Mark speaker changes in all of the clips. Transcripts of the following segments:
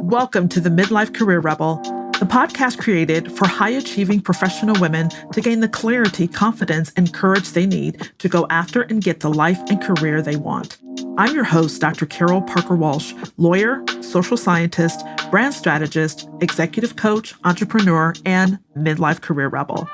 Speaker 1: Welcome to the Midlife Career Rebel, the podcast created for high-achieving professional women to gain the clarity, confidence, and courage they need to go after and get the life and career they want. I'm your host, Dr. Carol Parker Walsh, lawyer, social scientist, brand strategist, executive coach, entrepreneur, and midlife career rebel.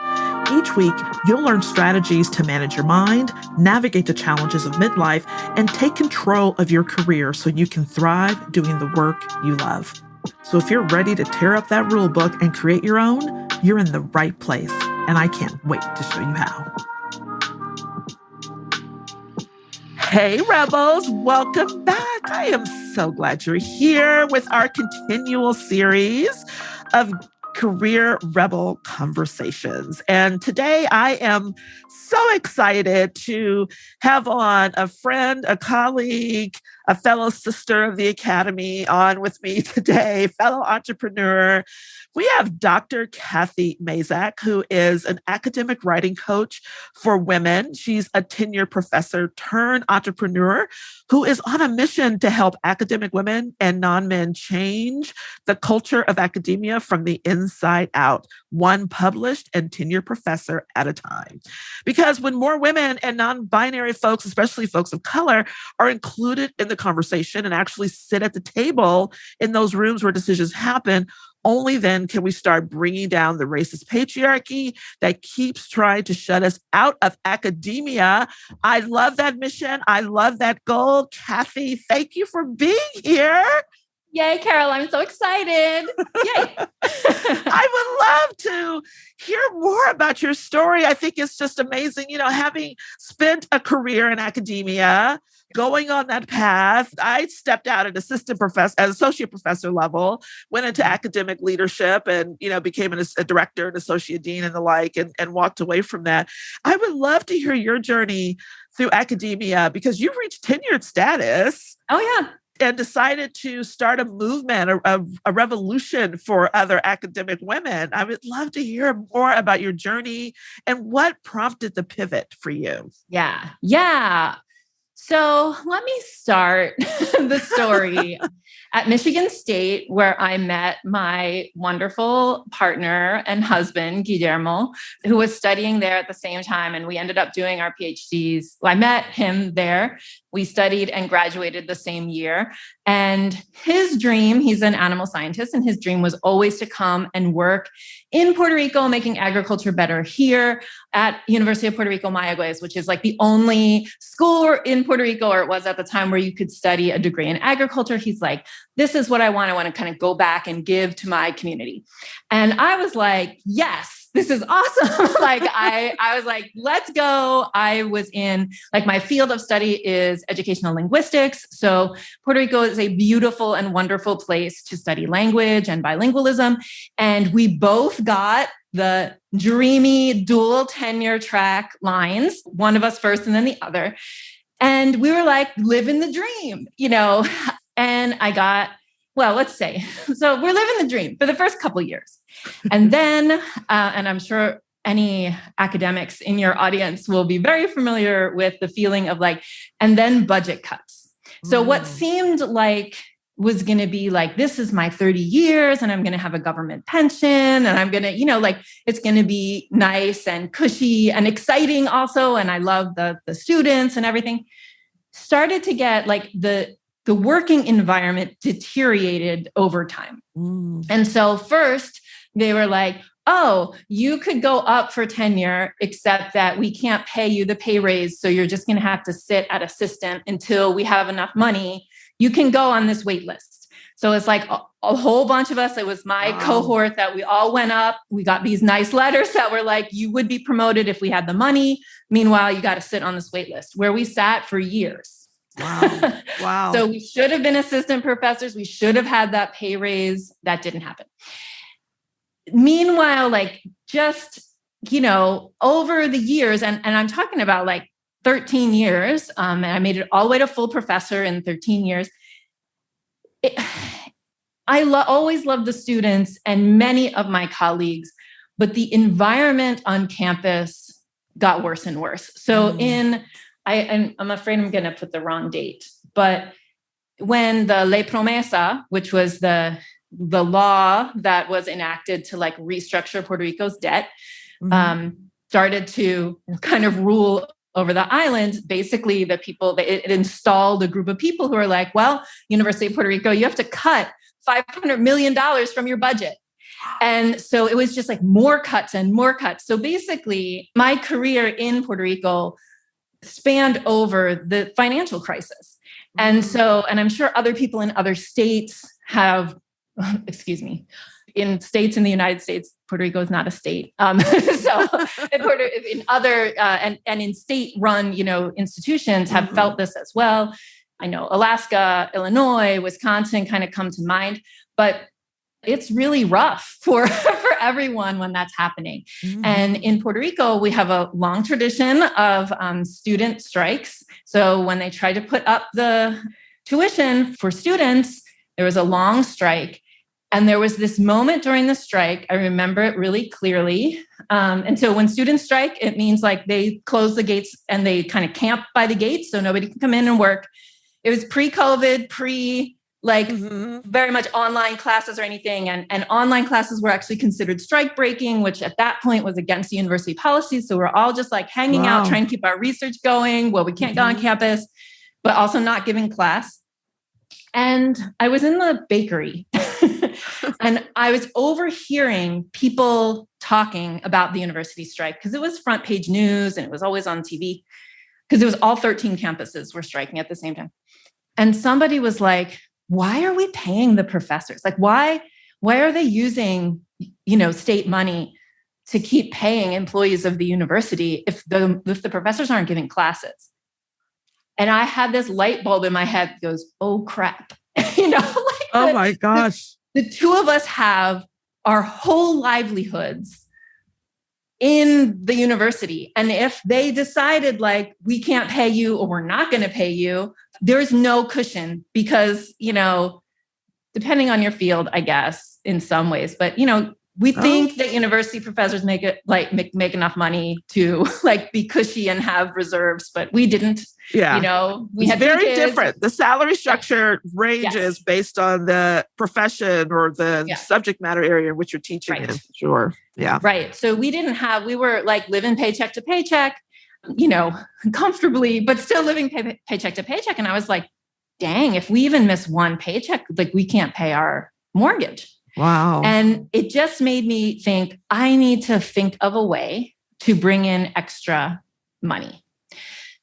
Speaker 1: Each week, you'll learn strategies to manage your mind, navigate the challenges of midlife, and take control of your career so you can thrive doing the work you love. So if you're ready to tear up that rule book and create your own, you're in the right place, and I can't wait to show you how. Hey, Rebels, welcome back. I am so glad you're here with our continual series of Career Rebel Conversations. And today I am so excited to have on a friend, a colleague, a fellow sister of the Academy on with me today, fellow entrepreneur. We have Dr. Cathy Mazak, who is an academic writing coach for women. She's a tenured professor turned entrepreneur who is on a mission to help academic women and non-men change the culture of academia from the inside out, one published and tenured professor at a time. Because when more women and non-binary folks, especially folks of color, are included in the conversation and actually sit at the table in those rooms where decisions happen, only then can we start bringing down the racist patriarchy that keeps trying to shut us out of academia. I love that mission. I love that goal. Cathy, thank you for being here.
Speaker 2: Yay, Carol. I'm so excited. Yay.
Speaker 1: I would love to hear more about your story. I think it's just amazing, having spent a career in academia, going on that path. I stepped out at associate professor level, went into academic leadership and, became a director and associate dean and the like, and walked away from that. I would love to hear your journey through academia because you've reached tenured status.
Speaker 2: Oh, yeah.
Speaker 1: And decided to start a movement, a revolution for other academic women. I would love to hear more about your journey and what prompted the pivot for you.
Speaker 2: Yeah. So let me start the story at Michigan State, where I met my wonderful partner and husband, Guillermo, who was studying there at the same time. And we ended up doing our PhDs. Well, I met him there. We studied and graduated the same year. And his dream, he's an animal scientist, and his dream was always to come and work in Puerto Rico, making agriculture better here at University of Puerto Rico, Mayagüez, which is like the only school in Puerto Rico, or it was at the time, where you could study a degree in agriculture. He's like, this is what I want. I want to kind of go back and give to my community. And I was like, yes. This is awesome. I was like, let's go. I was in, my field of study is educational linguistics. So Puerto Rico is a beautiful and wonderful place to study language and bilingualism. And we both got the dreamy dual tenure track lines, one of us first and then the other. And we were like, living the dream, and I got, let's say, so we're living the dream for the first couple of years. And then, and I'm sure any academics in your audience will be very familiar with the feeling of and then budget cuts. So what seemed like was going to be this is my 30 years and I'm going to have a government pension and I'm going to, it's going to be nice and cushy and exciting also. And I love the students and everything. Started to get the working environment deteriorated over time. And so first they were like, oh, you could go up for tenure, except that we can't pay you the pay raise. So you're just going to have to sit at assistant until we have enough money. You can go on this wait list. So it's like a whole bunch of us. It was my cohort that we all went up. We got these nice letters that were like, you would be promoted if we had the money. Meanwhile, you got to sit on this wait list, where we sat for years.
Speaker 1: Wow.
Speaker 2: So we should have been assistant professors. We should have had that pay raise. That didn't happen. Meanwhile, just, over the years, and I'm talking about 13 years, and I made it all the way to full professor in 13 years. I always loved the students and many of my colleagues, but the environment on campus got worse and worse. So I'm afraid I'm going to put the wrong date, but when the Ley Promesa, which was the the law that was enacted to like restructure Puerto Rico's debt started to kind of rule over the island. Basically, the people, it installed a group of people who are like, well, University of Puerto Rico, you have to cut $500 million from your budget. And so it was just like more cuts and more cuts. So basically, my career in Puerto Rico spanned over the financial crisis. And so, and I'm sure other people in other states have, in states in the United States, Puerto Rico is not a state. So in other, and in state-run, institutions have felt this as well. I know Alaska, Illinois, Wisconsin kind of come to mind, but it's really rough for everyone when that's happening. And in Puerto Rico, we have a long tradition of student strikes. So when they tried to put up the tuition for students, there was a long strike. And there was this moment during the strike, I remember it really clearly. And so when students strike, it means like they close the gates and they kind of camp by the gates so nobody can come in and work. It was pre-COVID, very much online classes or anything. And online classes were actually considered strike breaking, which at that point was against the university policy. So we're all just like hanging out, trying to keep our research going. Well, we can't go on campus, but also not giving class. And I was in the bakery and I was overhearing people talking about the university strike because it was front page news and it was always on TV because it was all 13 campuses were striking at the same time. And somebody was like, why are we paying the professors? Like, why are they using, state money to keep paying employees of the university if the professors aren't giving classes? And I had this light bulb in my head that goes, oh crap.
Speaker 1: Oh my gosh.
Speaker 2: The two of us have our whole livelihoods in the university. And if they decided like, we can't pay you or we're not going to pay you, there's no cushion because, depending on your field, I guess, in some ways, but, we think that university professors make enough money to like be cushy and have reserves, but we didn't. Yeah. We had
Speaker 1: very different. The salary structure ranges based on the profession or the subject matter area in which you're teaching in. Sure. Yeah.
Speaker 2: Right. So we were like living paycheck to paycheck, comfortably, but still living paycheck to paycheck. And I was like, dang, if we even miss one paycheck, like we can't pay our mortgage.
Speaker 1: Wow.
Speaker 2: And it just made me think, I need to think of a way to bring in extra money.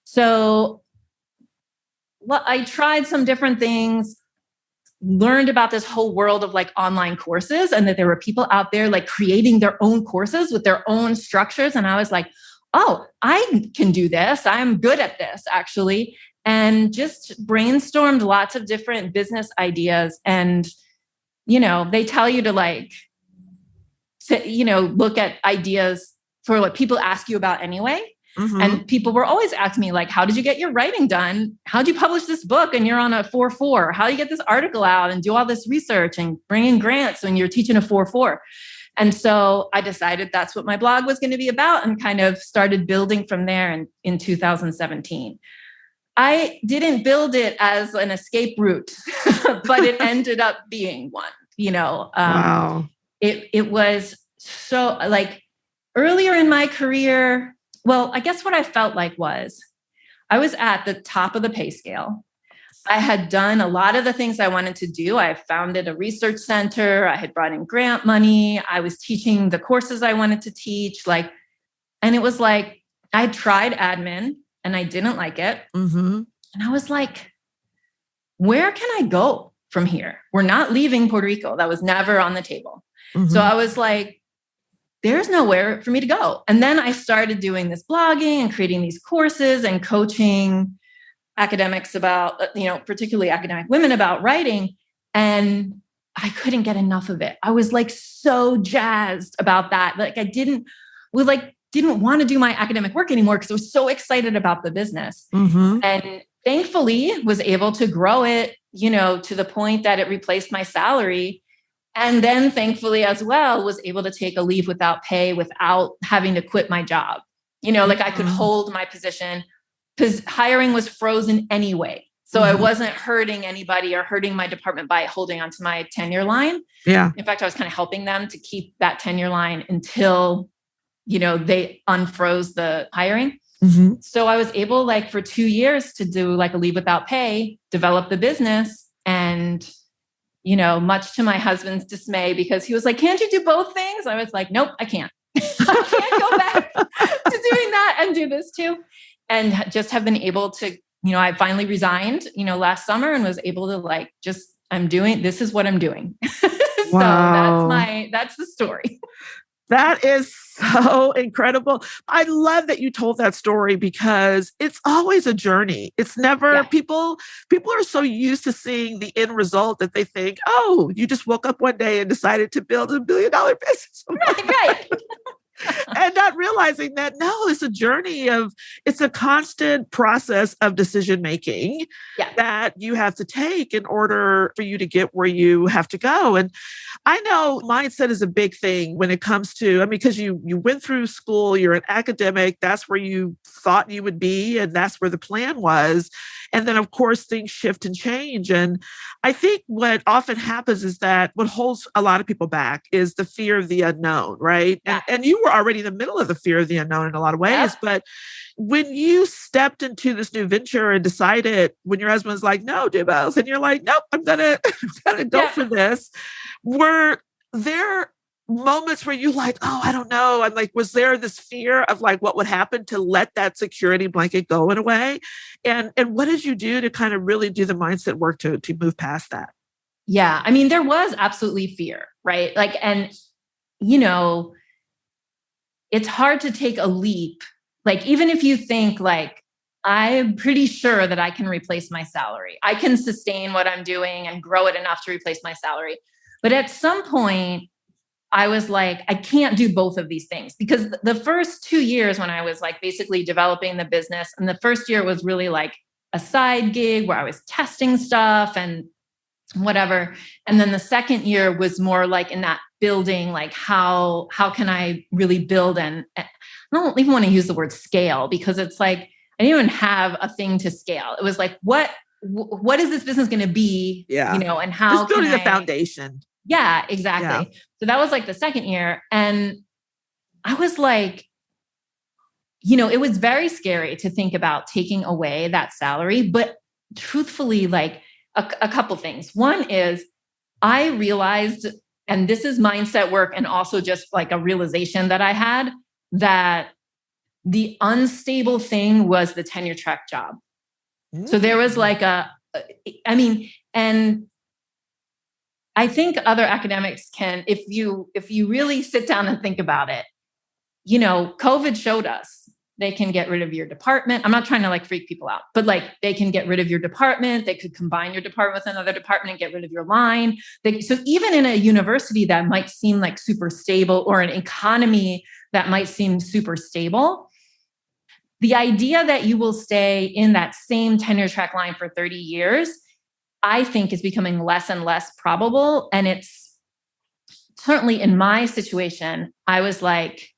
Speaker 2: So I tried some different things, learned about this whole world of like online courses and that there were people out there like creating their own courses with their own structures. And I was like, oh, I can do this. I'm good at this actually. And just brainstormed lots of different business ideas. And they tell you to look at ideas for what people ask you about anyway. And people were always asking me like, how did you get your writing done? How'd you publish this book? And you're on a 4.4. How do you get this article out and do all this research and bring in grants when you're teaching a 4.4? And so I decided that's what my blog was going to be about and kind of started building from there in 2017. I didn't build it as an escape route, but it ended up being one,
Speaker 1: Wow.
Speaker 2: It was so like earlier in my career. Well, I guess what I felt like was I was at the top of the pay scale. I had done a lot of the things I wanted to do. I founded a research center. I had brought in grant money. I was teaching the courses I wanted to teach. And it was like, I tried admin and I didn't like it. And I was like, where can I go from here? We're not leaving Puerto Rico. That was never on the table. So I was like, there's nowhere for me to go. And then I started doing this blogging and creating these courses and coaching academics about, particularly academic women about writing. And I couldn't get enough of it. I was like so jazzed about that. Like I didn't want to do my academic work anymore because I was so excited about the business. And thankfully was able to grow it, to the point that it replaced my salary. And then thankfully as well was able to take a leave without pay, without having to quit my job. I could hold my position because hiring was frozen anyway. So I wasn't hurting anybody or hurting my department by holding onto my tenure line.
Speaker 1: Yeah.
Speaker 2: In fact, I was kind of helping them to keep that tenure line until, they unfroze the hiring. So I was able, like, for 2 years to do like a leave without pay, develop the business. And, much to my husband's dismay, because he was like, can't you do both things? I was like, nope, I can't. I can't go back to doing that and do this too. And just have been able to, I finally resigned, last summer, and was able to this is what I'm doing.
Speaker 1: Wow.
Speaker 2: So that's the story.
Speaker 1: That is so incredible. I love that you told that story, because it's always a journey. It's never, people are so used to seeing the end result that they think, oh, you just woke up one day and decided to build $1 billion business.
Speaker 2: Right.
Speaker 1: And not realizing that, no, it's a journey it's a constant process of decision making that you have to take in order for you to get where you have to go. And I know mindset is a big thing when it comes to, because you went through school, you're an academic, that's where you thought you would be, and that's where the plan was. And then, of course, things shift and change. And I think what often happens is that what holds a lot of people back is the fear of the unknown, right?
Speaker 2: Yeah.
Speaker 1: And you were already in the middle of the fear of the unknown in a lot of ways. But when you stepped into this new venture and decided, when your husband's like, no, do both, and you're like, nope, I'm gonna go for this, were there moments where you like, oh, I don't know. And like, was there this fear of like what would happen to let that security blanket go in a way? And what did you do to kind of really do the mindset work to move past that?
Speaker 2: Yeah. There was absolutely fear, right? Like, and, it's hard to take a leap. Like, even if you think like, I'm pretty sure that I can replace my salary. I can sustain what I'm doing and grow it enough to replace my salary. But at some point, I was like, I can't do both of these things, because the first 2 years when I was like basically developing the business, and the first year was really like a side gig where I was testing stuff and whatever. And then the second year was more like in that building, like how can I really build? And I don't even want to use the word scale, because it's like, I didn't even have a thing to scale. It was like, what is this business going to be?
Speaker 1: Yeah.
Speaker 2: And how
Speaker 1: just building the foundation.
Speaker 2: Yeah, exactly. Yeah. So that was like the second year. And I was like, it was very scary to think about taking away that salary. But truthfully, like a couple things. One is I realized, and this is mindset work and also just like a realization that I had, that the unstable thing was the tenure track job. So there was like and I think other academics can, if you really sit down and think about it, COVID showed us they can get rid of your department. I'm not trying to like freak people out, but like they can get rid of your department. They could combine your department with another department and get rid of your line. So even in a university that might seem like super stable, or an economy that might seem super stable, the idea that you will stay in that same tenure track line for 30 years, I think, is becoming less and less probable. And it's certainly in my situation, I was like,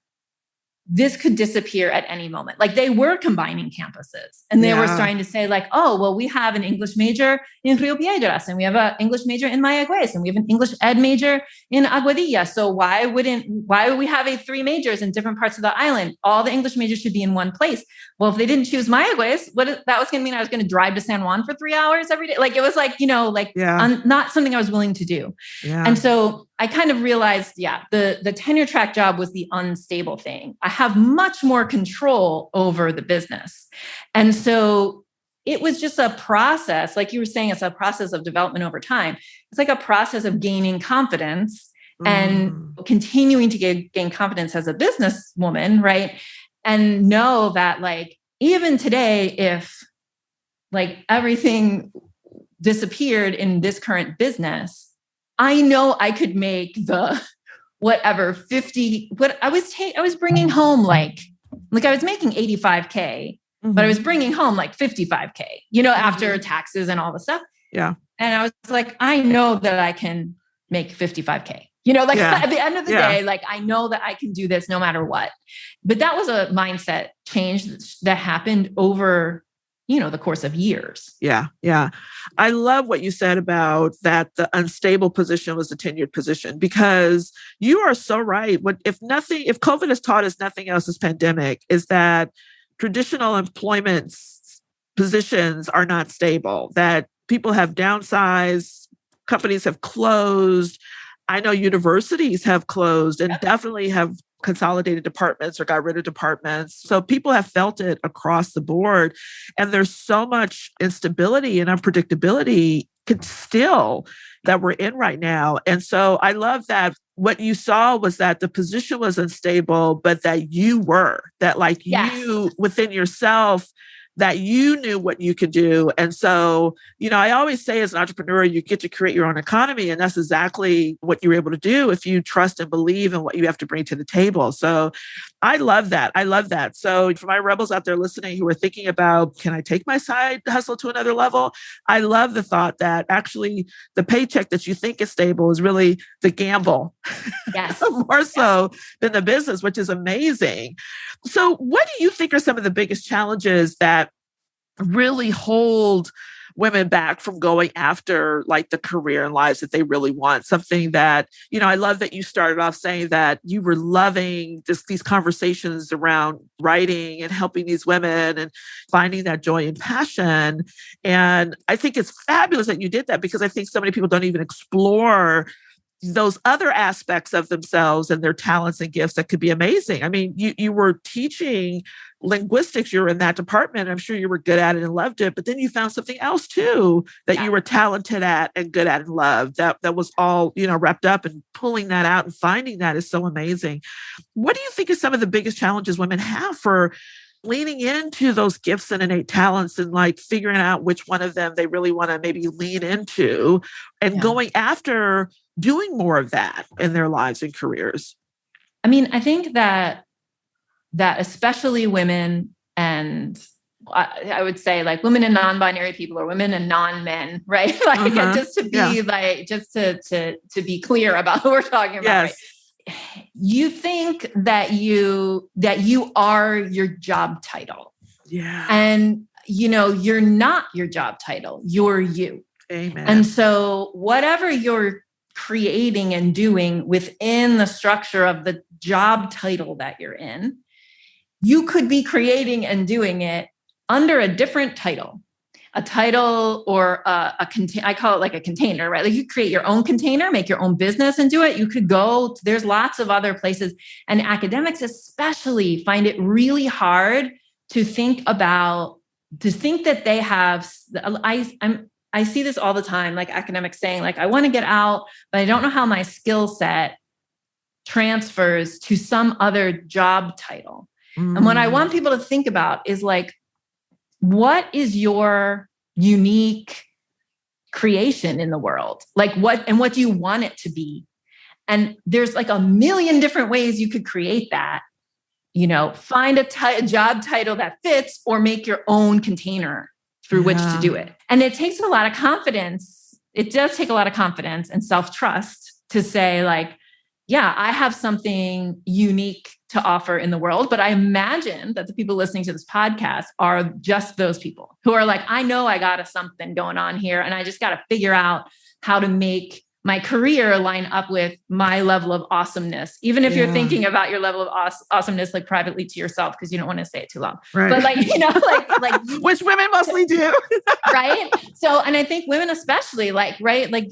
Speaker 2: this could disappear at any moment. Like, they were combining campuses, and they were starting to say like, oh, well, we have an English major in Rio Piedras, and we have an English major in Mayagüez, and we have an English ed major in Aguadilla. So why would we have 3 majors in different parts of the island? All the English majors should be in one place. Well, if they didn't choose Mayagüez, that was going to mean I was going to drive to San Juan for 3 hours every day. Like, it was like, not something I was willing to do. Yeah. And so I kind of realized, the tenure track job was the unstable thing. I have much more control over the business. And so it was just a process. Like you were saying, it's a process of development over time. It's like a process of gaining confidence and continuing to gain confidence as a businesswoman, right? And know that like, even today, if like everything disappeared in this current business, I know I could make the whatever 50, what I was bringing home like I was making 85K, but I was bringing home like 55K, after taxes and all the stuff. Yeah. And I was like, I know that I can make 55K, at the end of the day, like, I know that I can do this no matter what. But that was a mindset change that happened over the course of years.
Speaker 1: Yeah. Yeah. I love what you said about that the unstable position was the tenured position, because you are so right. If COVID has taught us nothing else, this pandemic, is that traditional employment positions are not stable, that people have downsized, companies have closed. I know universities have closed and definitely have consolidated departments or got rid of departments. So people have felt it across the board. And there's so much instability and unpredictability still that we're in right now. And so I love that what you saw was that the position was unstable, but that you were, that like you within yourself, that you knew what you could do. And so, I always say as an entrepreneur, you get to create your own economy. And that's exactly what you're able to do if you trust and believe in what you have to bring to the table. So I love that. I love that. So for my rebels out there listening who are thinking about, can I take my side hustle to another level? I love the thought that actually the paycheck that you think is stable is really the gamble.
Speaker 2: Yes.
Speaker 1: More so than the business, which is amazing. So what do you think are some of the biggest challenges that really hold women back from going after like the career and lives that they really want? Something that, I love that you started off saying that you were loving these conversations around writing and helping these women and finding that joy and passion. And I think it's fabulous that you did that, because I think so many people don't even explore those other aspects of themselves and their talents and gifts that could be amazing. I mean, you were teaching linguistics, you were in that department. I'm sure you were good at it and loved it, but then you found something else too that you were talented at and good at and loved. That was all, wrapped up, and pulling that out and finding that is so amazing. What do you think is some of the biggest challenges women have for leaning into those gifts and innate talents and like figuring out which one of them they really want to maybe lean into and going after doing more of that in their lives and careers?
Speaker 2: I mean, I think that especially women, and I would say like women and non-binary people or women and non-men, right? Like just to be like, just to be clear about who we're talking about.
Speaker 1: Yes.
Speaker 2: Right? You think that you are your job title.
Speaker 1: Yeah.
Speaker 2: And you're not your job title, you're you.
Speaker 1: Amen.
Speaker 2: And so whatever you're creating and doing within the structure of the job title that you're in, you could be creating and doing it under a different title, a title or I call it like a container, right? Like you create your own container, make your own business and do it. You could go, there's lots of other places, and academics especially find it really hard to think that they have, I see this all the time, like academics saying like, I want to get out, but I don't know how my skill set transfers to some other job title. And what I want people to think about is like, what is your unique creation in the world? Like what do you want it to be? And there's like a million different ways you could create that, find a job title that fits, or make your own container through which to do it. And it takes a lot of confidence. It does take a lot of confidence and self-trust to say like, yeah, I have something unique to offer in the world. But I imagine that the people listening to this podcast are just those people who are like, I know I got something going on here, and I just got to figure out how to make my career line up with my level of awesomeness. Even if you're thinking about your level of awesomeness, like privately to yourself, because you don't want to say it too long,
Speaker 1: right.
Speaker 2: But like
Speaker 1: which women mostly do.
Speaker 2: Right. So, and I think women, especially right. Like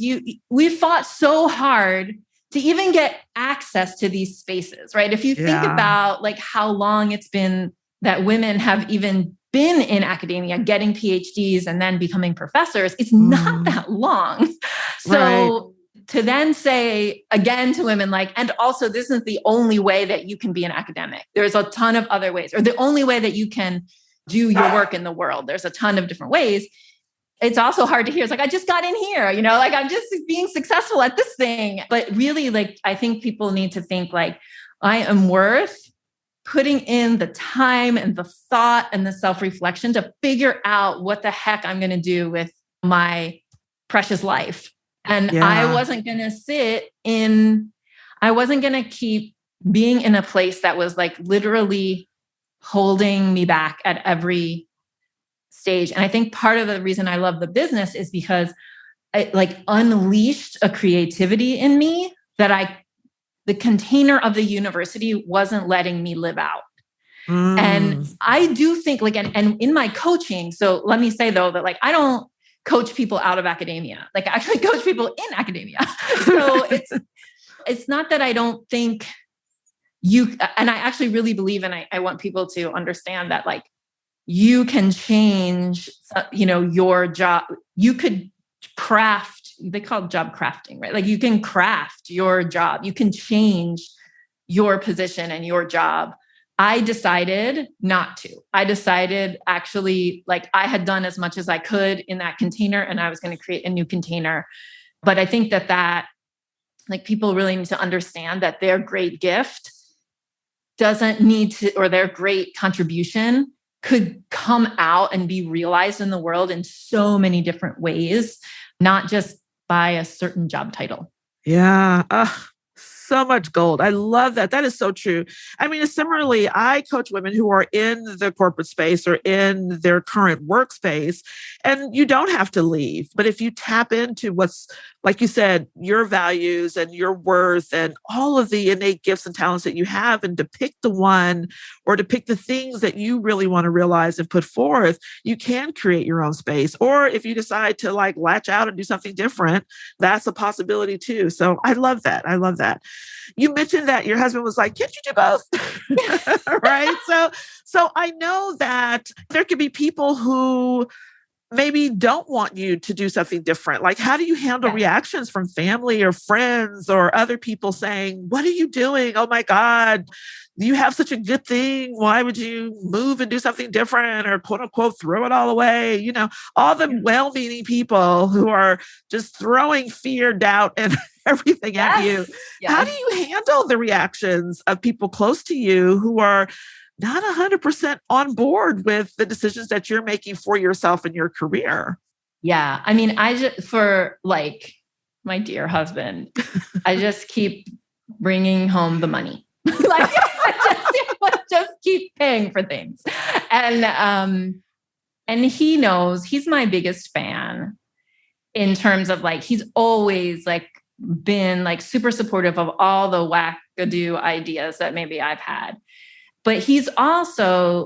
Speaker 2: we fought so hard to even get access to these spaces, right? If you think about like how long it's been that women have even been in academia, getting PhDs and then becoming professors, it's not that long. So to then say again to women, like, and also this isn't the only way that you can be an academic. There's a ton of other ways, or the only way that you can do your work in the world. There's a ton of different ways. It's also hard to hear. It's like, I just got in here, like I'm just being successful at this thing. But really, like, I think people need to think like, I am worth putting in the time and the thought and the self-reflection to figure out what the heck I'm going to do with my precious life. And I wasn't going to keep being in a place that was like literally holding me back at every stage. And I think part of the reason I love the business is because it like unleashed a creativity in me that the container of the university wasn't letting me live out. And I do think like, and in my coaching, so let me say though, that like, I don't coach people out of academia. Like I actually coach people in academia. So it's not that I don't think and I actually really believe, and I want people to understand that like, you can change, your job. You could craft, they call it job crafting, right? Like you can craft your job. You can change your position and your job. I decided not to. I decided actually like I had done as much as I could in that container and I was going to create a new container. But I think that like people really need to understand that their great gift doesn't need to, or their great contribution could come out and be realized in the world in so many different ways, not just by a certain job title.
Speaker 1: Yeah. So much gold. I love that. That is so true. I mean, similarly, I coach women who are in the corporate space or in their current workspace, and you don't have to leave. But if you tap into what's, like you said, your values and your worth and all of the innate gifts and talents that you have, and to pick the one or to pick the things that you really want to realize and put forth, you can create your own space. Or if you decide to like latch out and do something different, that's a possibility too. So I love that. I love that. You mentioned that your husband was like, can't you do both? Right. So I know that there could be people who maybe don't want you to do something different. Like, how do you handle reactions from family or friends or other people saying, what are you doing? Oh my God, you have such a good thing. Why would you move and do something different or quote unquote, throw it all away? You know, all the well-meaning people who are just throwing fear, doubt, and everything at you. Yes. How do you handle the reactions of people close to you who are not 100% on board with the decisions that you're making for yourself and your career?
Speaker 2: Yeah. I mean, for like my dear husband, I just keep bringing home the money. Like I just keep paying for things. And he knows he's my biggest fan in terms of like, he's always like been like super supportive of all the wackadoo ideas that maybe I've had. But he's a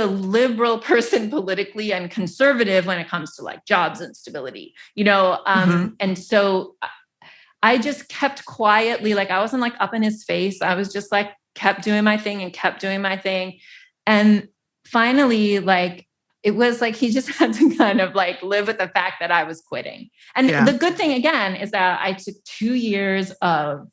Speaker 2: liberal person politically and conservative when it comes to like jobs and stability, and so I just kept quietly, like I wasn't like up in his face. I was just like kept doing my thing and kept doing my thing. And finally, like, it was like he just had to kind of like live with the fact that I was quitting. And the good thing again is that I took 2 years of,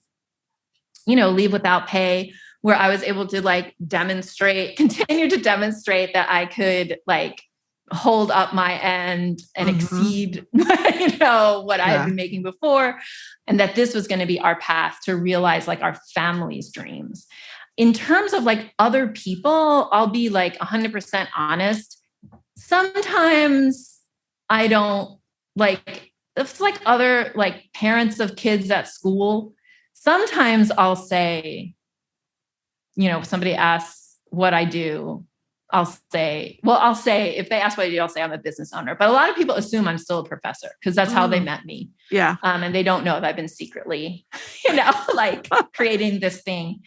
Speaker 2: leave without pay, where I was able to like continue to demonstrate that I could like hold up my end and exceed, what I had been making before. And that this was going to be our path to realize like our family's dreams. In terms of like other people, I'll be like 100% honest. Sometimes I don't like, it's like other like parents of kids at school. Sometimes I'll say, if somebody asks what I do, I'll say, if they ask what I do, I'll say I'm a business owner. But a lot of people assume I'm still a professor because that's how they met me. Yeah. And they don't know that I've been secretly, like creating this thing.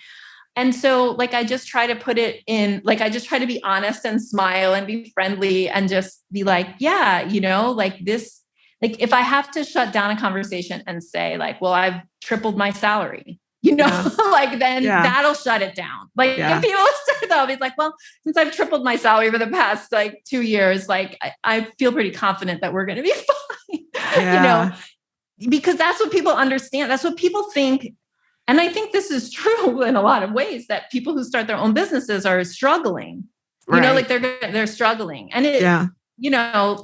Speaker 2: And so like, I just try to put it in, like, I just try to be honest and smile and be friendly and just be like, like this, like if I have to shut down a conversation and say like, well, I've tripled my salary, like then that'll shut it down. Like if people start though, it's like, well, since I've tripled my salary for the past like 2 years, like I feel pretty confident that we're going to be fine, because that's what people understand. That's what people think. And I think this is true in a lot of ways, that people who start their own businesses are struggling, like they're struggling. And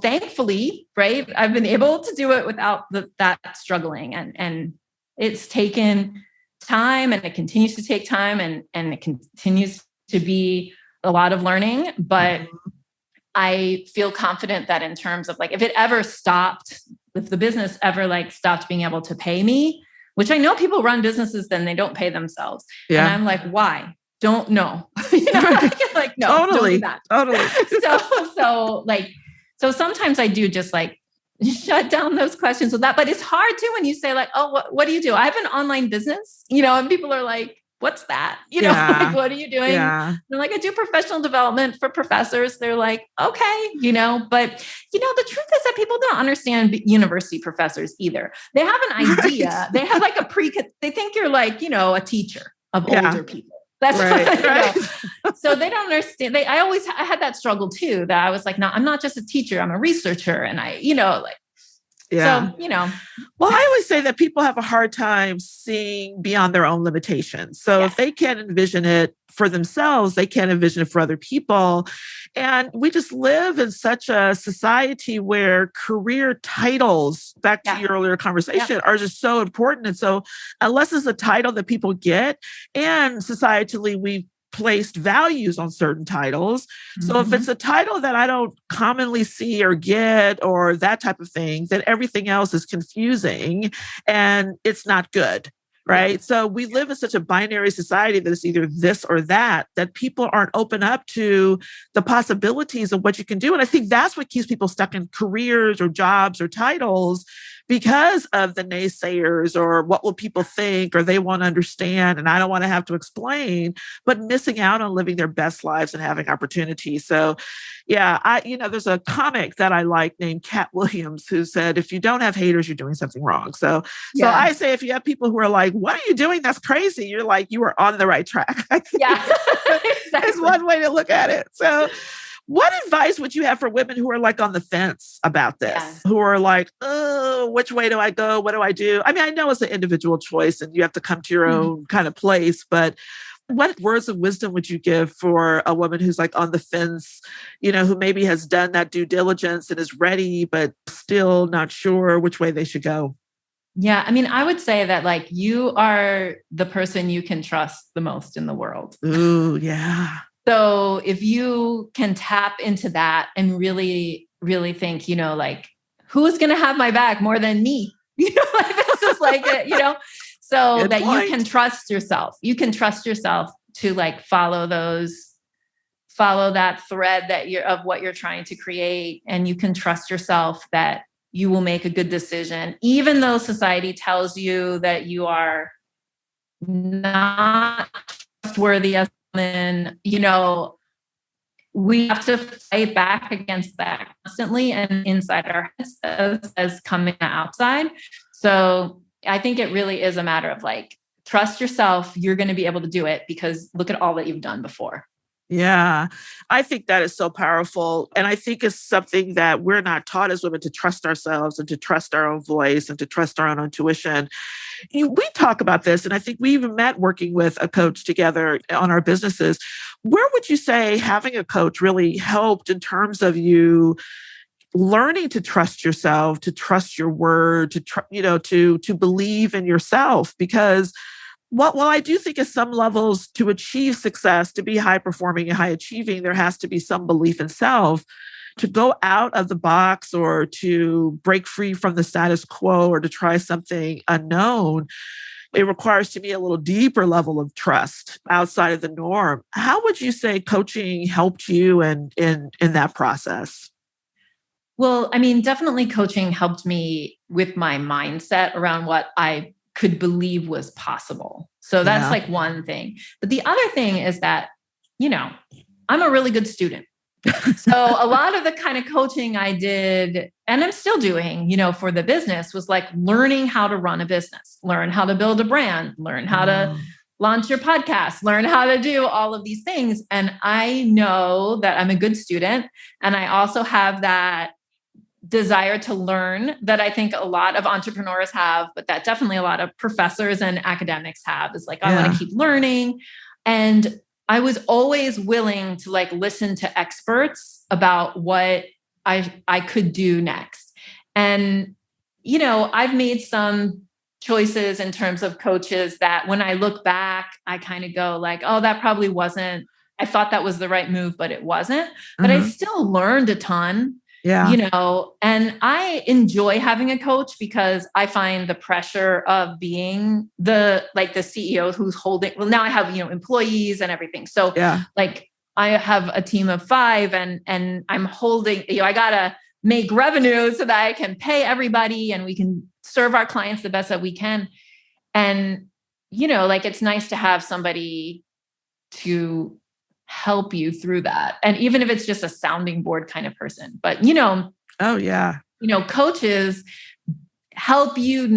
Speaker 2: thankfully, right, I've been able to do it without that struggling. And it's taken time, and it continues to take time, and it continues to be a lot of learning. But I feel confident that in terms of like, if the business ever like stopped being able to pay me, which I know people run businesses, then they don't pay themselves. Yeah. And I'm like, why? don't know. Like, no,
Speaker 1: Totally.
Speaker 2: don't do that.
Speaker 1: Totally.
Speaker 2: So sometimes I do just like shut down those questions with that, but it's hard too when you say like, oh, what do you do? I have an online business, and people are like, what's that? Like, what are you doing?
Speaker 1: Yeah.
Speaker 2: And like, I do professional development for professors. They're like, okay, but the truth is that people don't understand university professors either. They have an idea.
Speaker 1: Right.
Speaker 2: They have like they think you're like, a teacher of older people. That's
Speaker 1: right.
Speaker 2: So they don't understand. I had that struggle too, that I was like, no, I'm not just a teacher. I'm a researcher. And
Speaker 1: Yeah.
Speaker 2: So,
Speaker 1: Well, I always say that people have a hard time seeing beyond their own limitations. So if they can't envision it for themselves, they can't envision it for other people. And we just live in such a society where career titles, back to your earlier conversation, are just so important. And so unless it's a title that people get, and societally we placed values on certain titles. So if it's a title that I don't commonly see or get or that type of thing, then everything else is confusing and it's not good. Right. Yeah. So we live in such a binary society that it's either this or that people aren't open up to the possibilities of what you can do. And I think that's what keeps people stuck in careers or jobs or titles, because of the naysayers or what will people think, or they won't understand and I don't want to have to explain, but missing out on living their best lives and having opportunities. So there's a comic that I like named Cat Williams who said, if you don't have haters, you're doing something wrong. So I say, if you have people who are like, what are you doing? That's crazy. You're like, you are on the right track. Exactly. It's one way to look at it. So what advice would you have for women who are like on the fence about this, who are like, oh, which way do I go? What do I do? I mean, I know it's an individual choice and you have to come to your own kind of place, but what words of wisdom would you give for a woman who's like on the fence, who maybe has done that due diligence and is ready, but still not sure which way they should go?
Speaker 2: Yeah. I mean, I would say that like you are the person you can trust the most in the world.
Speaker 1: Ooh, yeah.
Speaker 2: So if you can tap into that and really, really think, like, who's going to have my back more than me? This is like it, so good that point. You can trust yourself. You can trust yourself to like follow that thread of what you're trying to create. And you can trust yourself that you will make a good decision, even though society tells you that you are not trustworthy as women. We have to fight back against that constantly and inside our heads as coming outside. So I think it really is a matter of like, trust yourself. You're going to be able to do it because look at all that you've done before.
Speaker 1: Yeah, I think that is so powerful. And I think it's something that we're not taught as women, to trust ourselves and to trust our own voice and to trust our own intuition. We talk about this, and I think we even met working with a coach together on our businesses. Where would you say having a coach really helped in terms of you learning to trust yourself, to trust your word, to believe in yourself? Because well, I do think at some levels, to achieve success, to be high performing and high achieving, there has to be some belief in self. To go out of the box or to break free from the status quo or to try something unknown, it requires to me a little deeper level of trust outside of the norm. How would you say coaching helped you in that process?
Speaker 2: Well, I mean, definitely coaching helped me with my mindset around what I could believe was possible. So that's like one thing. But the other thing is that, I'm a really good student. So a lot of the kind of coaching I did, and I'm still doing, for the business, was like learning how to run a business, learn how to build a brand, learn how to launch your podcast, learn how to do all of these things. And I know that I'm a good student. And I also have that desire to learn that I think a lot of entrepreneurs have, but that definitely a lot of professors and academics have, is like, I want to keep learning. And I was always willing to like listen to experts about what I could do next. And, I've made some choices in terms of coaches that when I look back, I kind of go like, oh, that probably wasn't, I thought that was the right move, but it wasn't. But I still learned a ton.
Speaker 1: Yeah.
Speaker 2: And I enjoy having a coach because I find the pressure of being the CEO who's holding, well, now I have, employees and everything. So
Speaker 1: Yeah.
Speaker 2: like I have a team of 5 and I'm holding, I gotta make revenue so that I can pay everybody and we can serve our clients the best that we can. And, it's nice to have somebody to help you through that. And even if it's just a sounding board kind of person, but,
Speaker 1: Oh, yeah.
Speaker 2: Coaches help good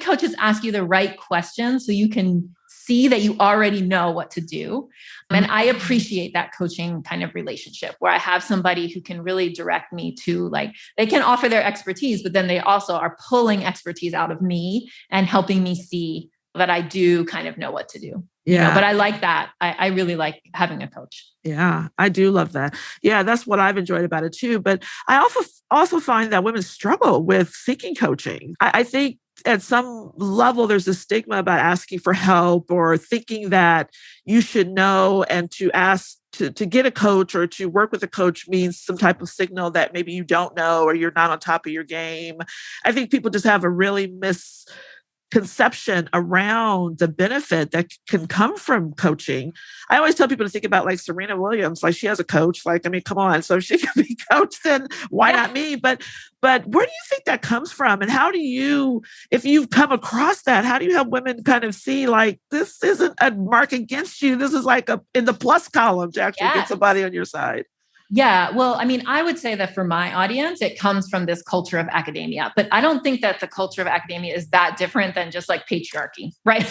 Speaker 2: coaches ask you the right questions so you can see that you already know what to do. And I appreciate that coaching kind of relationship where I have somebody who can really direct me to they can offer their expertise, but then they also are pulling expertise out of me and helping me see that I do kind of know what to do.
Speaker 1: Yeah.
Speaker 2: But I like that. I really like having a coach.
Speaker 1: Yeah, I do love that. Yeah, that's what I've enjoyed about it too. But I also find that women struggle with seeking coaching. I think at some level, there's a stigma about asking for help or thinking that you should know, and to ask to get a coach or to work with a coach means some type of signal that maybe you don't know or you're not on top of your game. I think people just have a really misconception around the benefit that can come from coaching. I always tell people to think about Serena Williams, she has a coach. Come on. So if she can be coached, then why not me? But where do you think that comes from? And how do you, if you've come across that, how do you help women kind of see this isn't a mark against you? This is in the plus column to actually get somebody on your side.
Speaker 2: Yeah. Well, I would say that for my audience, it comes from this culture of academia, but I don't think that the culture of academia is that different than just patriarchy, right?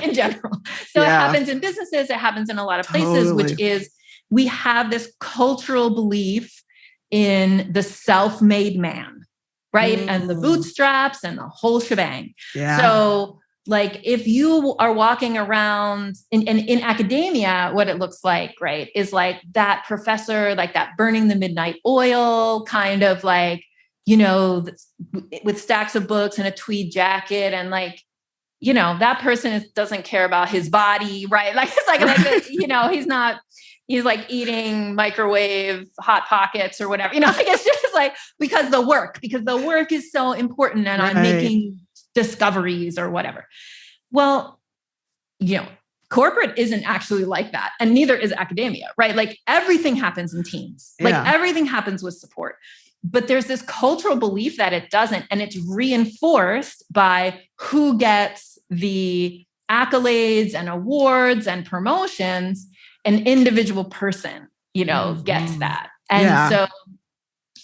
Speaker 2: In general. So It happens in businesses. It happens in a lot of places, which is we have this cultural belief in the self-made man, right? And the bootstraps and the whole shebang.
Speaker 1: Yeah.
Speaker 2: So if you are walking around in academia, what it looks like, right, is that professor, that burning the midnight oil kind of with stacks of books and a tweed jacket. And that person doesn't care about his body, right? He's eating microwave Hot Pockets or whatever, it's just because the work is so important and I'm making discoveries or whatever. Well, corporate isn't actually like that. And neither is academia, right? Everything happens in teams. Everything happens with support. But there's this cultural belief that it doesn't. And it's reinforced by who gets the accolades and awards and promotions. An individual person, gets that. And so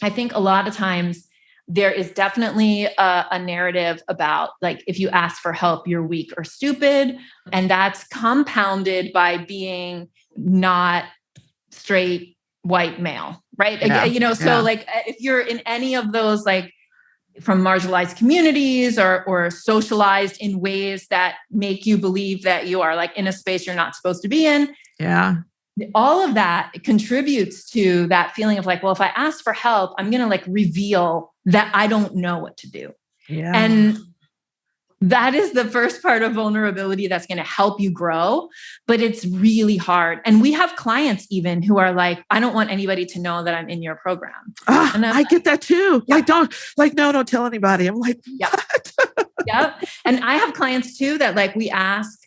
Speaker 2: I think a lot of times there is definitely a narrative about if you ask for help, you're weak or stupid. And that's compounded by being not straight white male, right?
Speaker 1: Yeah.
Speaker 2: So if you're in any of those, from marginalized communities or socialized in ways that make you believe that you are in a space you're not supposed to be in.
Speaker 1: Yeah.
Speaker 2: All of that contributes to that feeling of well, if I ask for help, I'm going to reveal that I don't know what to do.
Speaker 1: Yeah.
Speaker 2: And that is the first part of vulnerability that's going to help you grow, but it's really hard. And we have clients even who are I don't want anybody to know that I'm in your program. And
Speaker 1: I get that too.
Speaker 2: Yeah.
Speaker 1: Don't tell anybody. I'm what?
Speaker 2: Yeah. And I have clients too that we ask,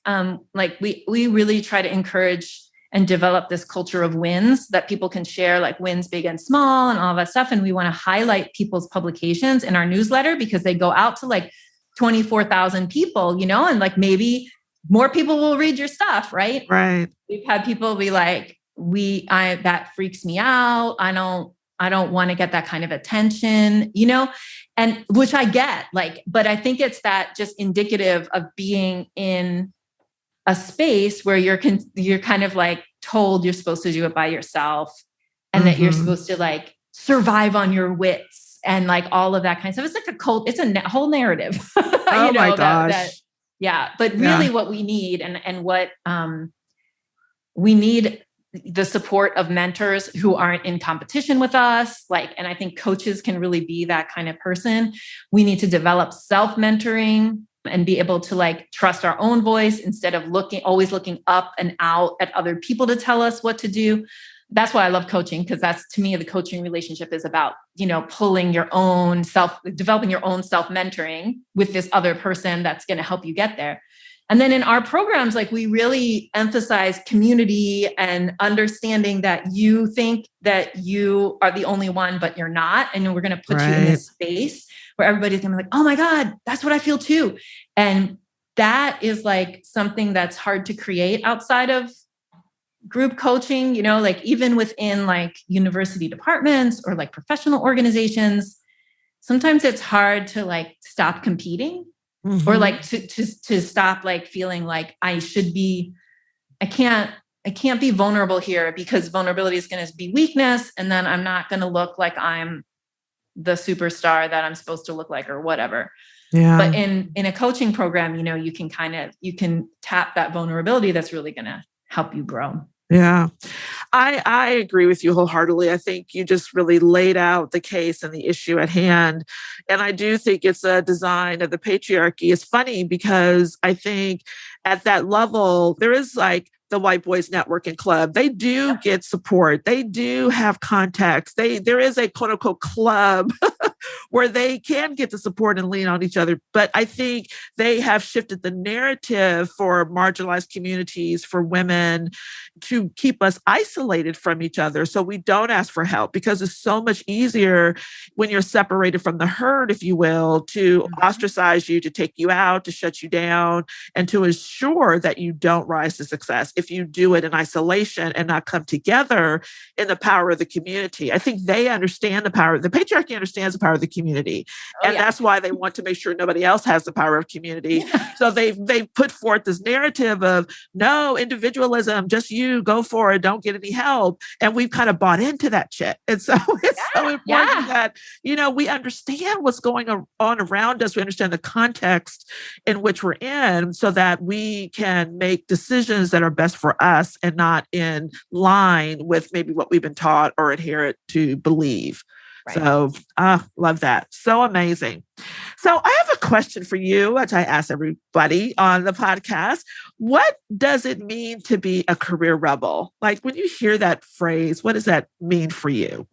Speaker 2: we really try to encourage and develop this culture of wins that people can share, wins big and small and all that stuff. And we want to highlight people's publications in our newsletter because they go out to 24,000 people, and maybe more people will read your stuff, right?
Speaker 1: Right.
Speaker 2: We've had people be that freaks me out. I don't want to get that kind of attention, and which I get, but I think it's that just indicative of being in a space where you're kind of told you're supposed to do it by yourself and that you're supposed to survive on your wits and all of that kind of stuff. It's a cult. It's a whole narrative.
Speaker 1: Oh my gosh.
Speaker 2: But really what we need and what we need the support of mentors who aren't in competition with us. And I think coaches can really be that kind of person. We need to develop self-mentoring and be able to trust our own voice instead of always looking up and out at other people to tell us what to do. that's why I love coaching, because that's, to me, the coaching relationship is about, developing your own self-mentoring with this other person that's going to help you get there. And then in our programs, like, we really emphasize community and understanding that you think that you are the only one, but you're not. And we're going to put you in this space where everybody's going to be like, oh my God, that's what I feel too. And that is like something that's hard to create outside of group coaching, like even within like university departments or like professional organizations. Sometimes it's hard to like stop competing. Mm-hmm. Or like to stop like feeling like I can't be vulnerable here, because vulnerability is going to be weakness. And then I'm not going to look like I'm the superstar that I'm supposed to look like or whatever. Yeah. But in a coaching program, you can tap that vulnerability that's really going to help you grow.
Speaker 1: Yeah, I agree with you wholeheartedly. I think you just really laid out the case and the issue at hand. And I do think it's a design of the patriarchy. It's funny because I think at that level, there is like the White Boys Networking Club. They do get support. They do have contacts. There is a quote unquote club where they can get the support and lean on each other. But I think they have shifted the narrative for marginalized communities, for women, to keep us isolated from each other. So we don't ask for help, because it's so much easier when you're separated from the herd, if you will, to ostracize you, to take you out, to shut you down, and to ensure that you don't rise to success if you do it in isolation and not come together in the power of the community. I think they understand the patriarchy understands the power of the community. And that's why they want to make sure nobody else has the power of community. So they put forth this narrative of no individualism, just you go for it, don't get any help. And we've kind of bought into that shit. And so it's so important that, we understand what's going on around us. We understand the context in which we're in, so that we can make decisions that are best for us and not in line with maybe what we've been taught or adhere to believe. Right. So, love that. So amazing. So I have a question for you, which I ask everybody on the podcast. What does it mean to be a career rebel? Like, when you hear that phrase, what does that mean for you?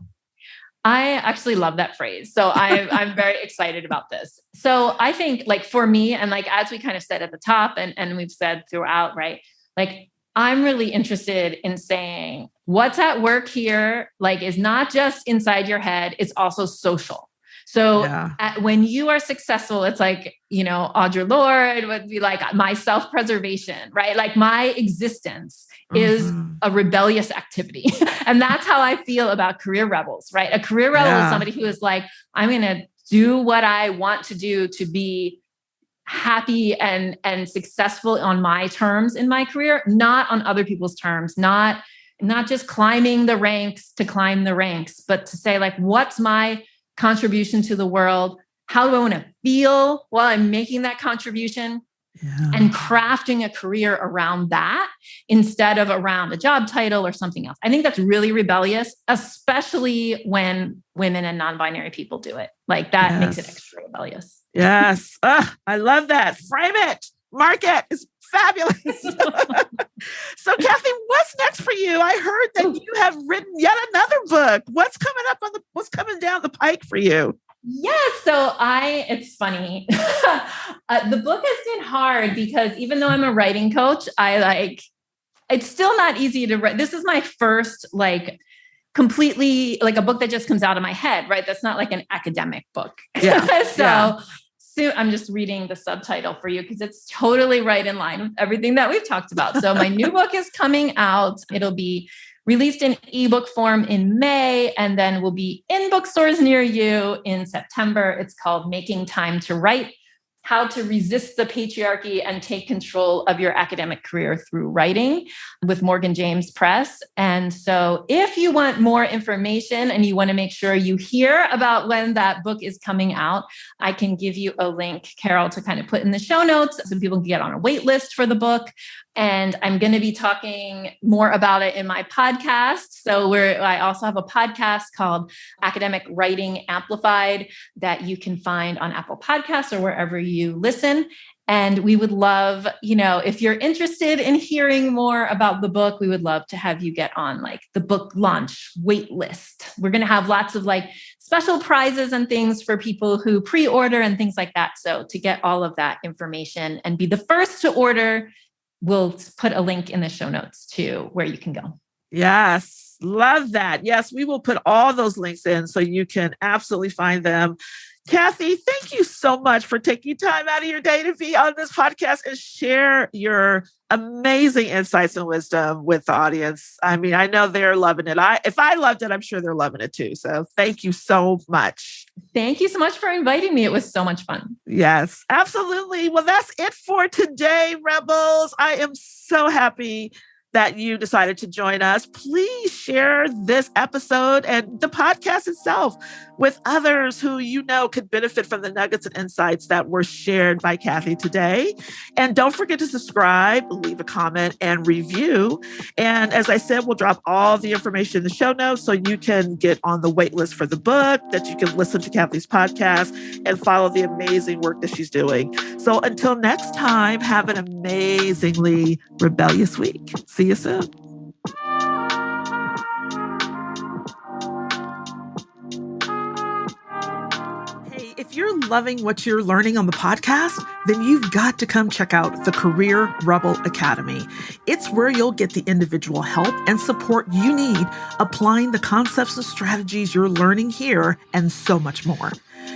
Speaker 2: I actually love that phrase. So I'm very excited about this. So I think, like, for me, and like, as we kind of said at the top and we've said throughout, right? Like, I'm really interested in saying what's at work here, like, is not just inside your head, it's also social. So when you are successful, it's like, Audre Lorde would be like, my self-preservation, right? Like, my existence is a rebellious activity. And that's how I feel about career rebels, right? A career rebel is somebody who is like, I'm going to do what I want to do to be happy and successful on my terms in my career, not on other people's terms, not just climbing the ranks to climb the ranks, but to say, like, what's my contribution to the world? How do I want to feel while I'm making that contribution? And crafting a career around that instead of around a job title or something else. I think that's really rebellious, especially when women and non-binary people do it. Like, that makes it extra rebellious.
Speaker 1: Yes. I love that. Frame it. Mark it. It's fabulous. So, Cathy, what's next for you? I heard that you have written yet another book. What's coming down the pike for you?
Speaker 2: Yeah. So it's funny. The book has been hard because even though I'm a writing coach, it's still not easy to write. This is my first, completely a book that just comes out of my head, right? That's not like an academic book. Yeah. Soon I'm just reading the subtitle for you because it's totally right in line with everything that we've talked about. So my new book is coming out. It'll be released in ebook form in May, and then will be in bookstores near you in September. It's called Making Time to Write: How to Resist the Patriarchy and Take Control of Your Academic Career Through Writing, with Morgan James Press. And so if you want more information and you want to make sure you hear about when that book is coming out, I can give you a link, Carol, to kind of put in the show notes so people can get on a wait list for the book. And I'm going to be talking more about it in my podcast. So I also have a podcast called Academic Writing Amplified that you can find on Apple Podcasts or wherever you listen. And we would love, if you're interested in hearing more about the book, we would love to have you get on like the book launch wait list. We're going to have lots of like special prizes and things for people who pre-order and things like that. So to get all of that information and be the first to order, we'll put a link in the show notes to where you can go.
Speaker 1: Yes. Love that. Yes, we will put all those links in so you can absolutely find them. Cathy, thank you so much for taking time out of your day to be on this podcast and share your amazing insights and wisdom with the audience. I mean, I know they're loving it. If I loved it, I'm sure they're loving it too. So thank you so much.
Speaker 2: Thank you so much for inviting me. It was so much fun.
Speaker 1: Yes, absolutely. Well, that's it for today, Rebels. I am so happy that you decided to join us. Please share this episode and the podcast itself with others who you know could benefit from the nuggets and insights that were shared by Cathy today. And don't forget to subscribe, leave a comment, and review. And as I said, we'll drop all the information in the show notes so you can get on the wait list for the book, that you can listen to Cathy's podcast and follow the amazing work that she's doing. So until next time, have an amazingly rebellious week. See you soon. Hey, if you're loving what you're learning on the podcast, then you've got to come check out the Career Rebel Academy. It's where you'll get the individual help and support you need, applying the concepts and strategies you're learning here, and so much more.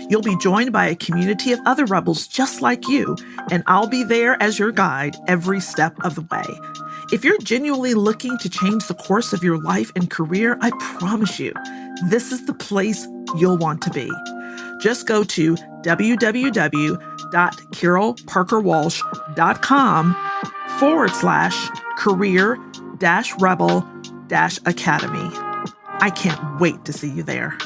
Speaker 1: You'll be joined by a community of other rebels just like you, and I'll be there as your guide every step of the way. If you're genuinely looking to change the course of your life and career, I promise you, this is the place you'll want to be. Just go to www.carolparkerwalsh.com/career-rebel-academy. I can't wait to see you there.